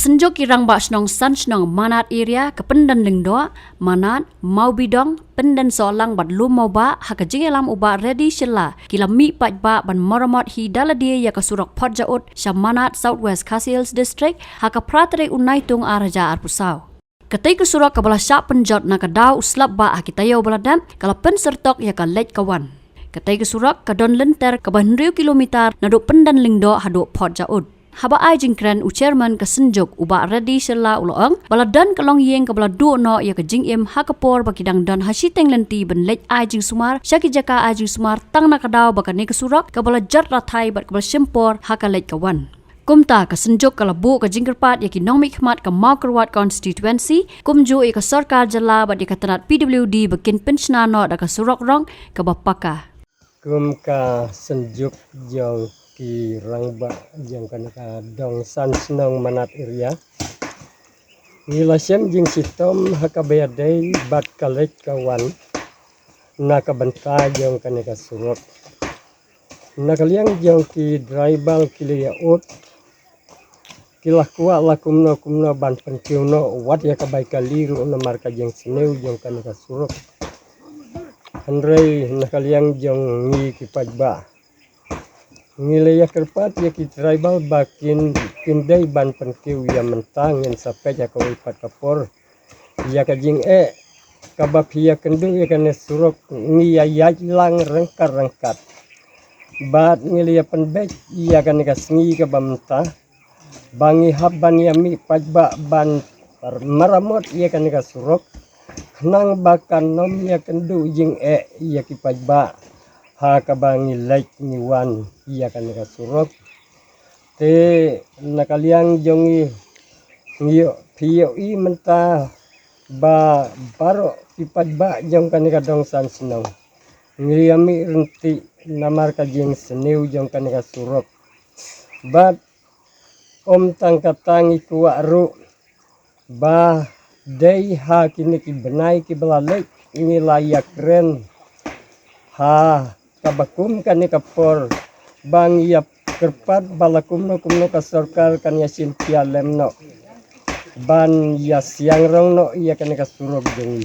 Kesenjok kirang bak senong san senong manat area ke pendan lingdo, manat, mau bidong, pendan solang bat lum mau bak, haka jingelam ubak ready shilla, kila mi pat bak ban moramot hi daladia ya ke surok pot jaut, syam manat Southwest Khasi Hills District, haka prateri unaitung araja arpusau. Ketika surok ke belah syak penjot na ke dau uslap bak hakitayo beladam, kalau pensertok ya ke lej kawan. Ketika surok ke don lenter ke bahan kilometer naduk pendan lingdo haduk pot jaut. Haba ai jingkran u chairman ke senjuk ubak ready shela uloang bala dan kelong yeng ke bala du no ya ke jing im hakapor bakidang dan hasiteng lenti ben lej ai jing sumar syaki jaka ai jing sumar tang na kadau bakane ke surak ke bala jat rathai bat ke bala sempor haka lej kawan. Kumta ke senjuk ke labu ke jingkerpat ya ki nong mikmat ke mau kerwat constituency kumju ya ke sarkar jala bat ya ke tenat PWD bakin pensiona no da ke surak rong ke bapaka. Kumka senjuk jong ki rangba jang kanaka dong san senong manat area nilasem jing sitom hakabayadai bat kalek kawan nakabanta jong kanaka surok nakaliang jong ki dribal kilia ut kilakua lakumno kumno ban penkiuno wat ya kabay kaliru na marka jang sineu jong kanaka surok handrei nakaliang jong ngi kipajba ngilaya kerpat ya ki tribal bakin kindai ban penkiu ya mentang yang sampai ya kau ipat kapor ya kajing kabab ya kendu ya kene surok ngi ya lang rengkat bat ngilaya penbek ya kene kasngi ka bamta bangi habban ya mi pajba ban maramot ya kene surok nang bakan nom ya kendu jing ya ki pajba ha kabangi like ni wan iya kan ka surok te nakaliang jongi ngiyo piyo I menta ba baro ipad ba jong kan ka dong san senong ngiyami renti namar ka jeng seneu jong kan ka surok bat om tang katangi kuwa ru ba dei ha kini ki benai ki belalek ini layak ren ha kabakum kani kapor bang ya kerpat balakum no kumno ka sarkar kan ya simpia lemno ban ya siang rong no ya kani ka surok dengi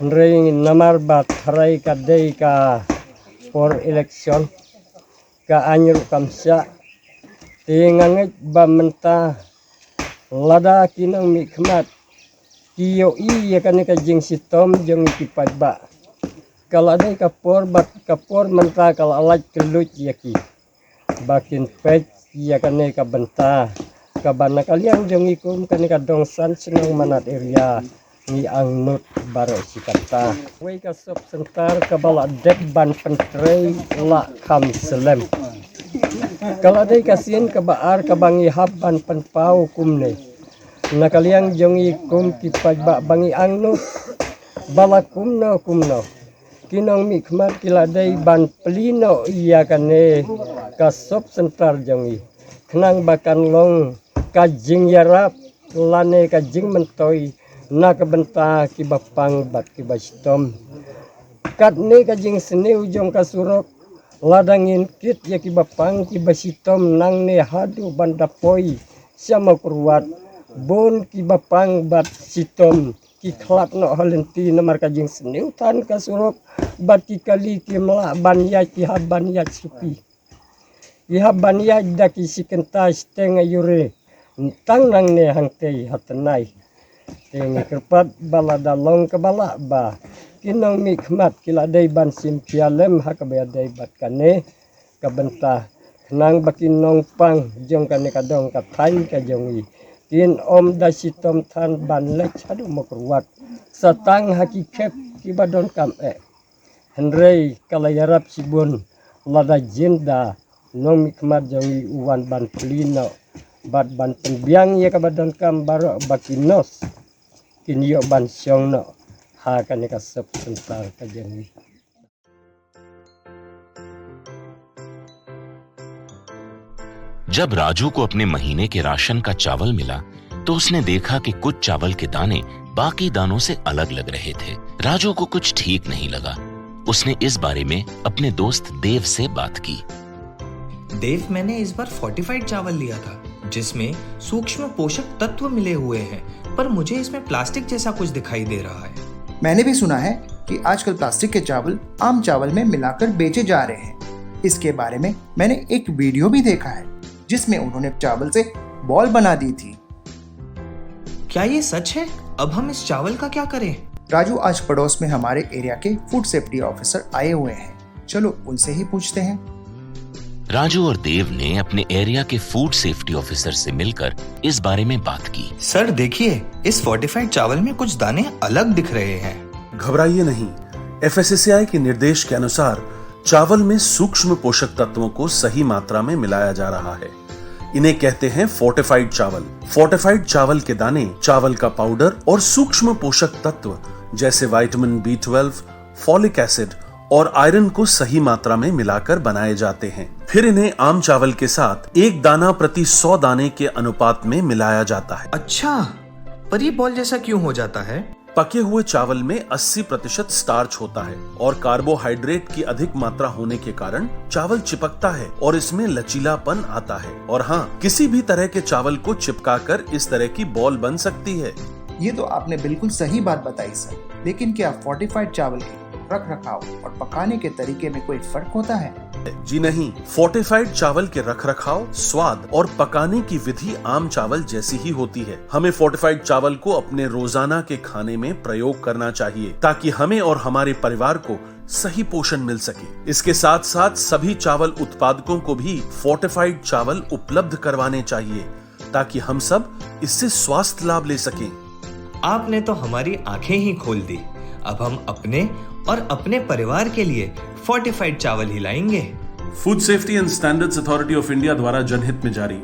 ring namar bat harai ka dei ka for election ka anyur kamsya tinganget ba menta lada kinang mikmat kiyo I ya kani ka jing sitom jong ikipat ba kalau ada kapor mentah kalau alat kelut ya ki bakin pet ya kane ka benta ka bana kalian jong ikum kane ka dongsan senang manat area ni angnut baro sikata we ka sop sentar ka bala dek ban pentrei la kam selem kalau ada kasin ka baar ka bangi habban penpau kumne na kalian jong ikum kipaj ba bangi angnut bala kumno kinong mikmat kiladai ban pelino iya kane kasop sentar jongi kenang bakan long kajing yarap lane kajing mentoi na kebenta kibapang bat kibastom katne kajing seneu jong kasurok ladangin kit ya kibapang kibasitom nang ne hadu bandapoi sama kurwat bon kibapang bat sitom kiklat no halenti namar kajing seneu tan kasurok bat kali kimla banya ki habanya supi ki habanya daki sikenta steng yure tang nang ne hangtei hatenai teng kerpat balada long ke bala ba kinong mikmat kiladai ban simpialem hakabadai bat kane kabenta kenang bakin nong pang jong kane kadong katai ka jongi tin om da sitom tan ban lek hadu makruat satang hakikat kibadon kam Henry kalayarap sibun lada jinda nong mikmat jawi uwan ban pelino bat ban pembiang ya kabadon kam baro bakinos kinyo ban syong no ha kanika sep sentar kajani. जब राजू को अपने महीने के राशन का चावल मिला तो उसने देखा कि कुछ चावल के दाने बाकी दानों से अलग लग रहे थे। राजू को कुछ ठीक नहीं लगा। उसने इस बारे में अपने दोस्त देव से बात की। देव, मैंने इस बार फोर्टिफाइड चावल लिया था जिसमें सूक्ष्म पोषक तत्व मिले हुए हैं, पर मुझे इसमें प्लास्टिक जैसा कुछ दिखाई दे रहा है। मैंने भी सुना है कि आजकल प्लास्टिक के चावल आम चावल में मिलाकर बेचे जा रहे हैं। इसके बारे में मैंने एक वीडियो भी देखा है जिसमें उन्होंने चावल से बॉल बना दी थी। क्या ये सच है? अब हम इस चावल का क्या करें? राजू, आज पड़ोस में हमारे एरिया के फूड सेफ्टी ऑफिसर आए हुए हैं, चलो उनसे ही पूछते हैं। राजू और देव ने अपने एरिया के फूड सेफ्टी ऑफिसर से मिलकर इस बारे में बात की। सर देखिए, इस फोर्टिफाइड चावल में कुछ दाने अलग दिख रहे हैं। घबराइए नहीं, FSSAI के निर्देश के अनुसार चावल में सूक्ष्म पोषक तत्वों को सही मात्रा में मिलाया जा रहा है। इन्हें कहते हैं फोर्टिफाइड चावल। फोर्टिफाइड चावल के दाने चावल का पाउडर और सूक्ष्म पोषक तत्व जैसे विटामिन B12, फॉलिक एसिड और आयरन को सही मात्रा में मिलाकर बनाए जाते हैं। फिर इन्हें आम चावल के साथ 1 दाना प्रति 100 दाने के अनुपात में मिलाया जाता है। अच्छा, पर ये बॉल जैसा क्यों हो जाता है? पके हुए चावल में 80% स्टार्च होता है और कार्बोहाइड्रेट की अधिक मात्रा होने के कारण चावल चिपकता है और इसमें लचीलापन आता है। और हाँ, किसी भी तरह के चावल को चिपकाकर इस तरह की बॉल बन सकती है। ये तो आपने बिल्कुल सही बात बताई सर, लेकिन क्या फोर्टिफाइड चावल के रख रखाव और पकाने के तरीके में कोई फर्क होता है? जी नहीं, फोर्टिफाइड चावल के रख रखाव, स्वाद और पकाने की विधि आम चावल जैसी ही होती है। हमें फोर्टिफाइड चावल को अपने रोजाना के खाने में प्रयोग करना चाहिए ताकि हमें और हमारे परिवार को सही पोषण मिल सके। इसके साथ साथ सभी चावल उत्पादकों को भी फोर्टिफाइड चावल उपलब्ध करवाने चाहिए ताकि हम सब इससे स्वास्थ्य लाभ ले सकें। आपने तो हमारी आंखें ही खोल दी। अब हम अपने और अपने परिवार के लिए फोर्टिफाइड चावल ही लाएंगे। Food safety and standards authority of India द्वारा जनहित में जारी।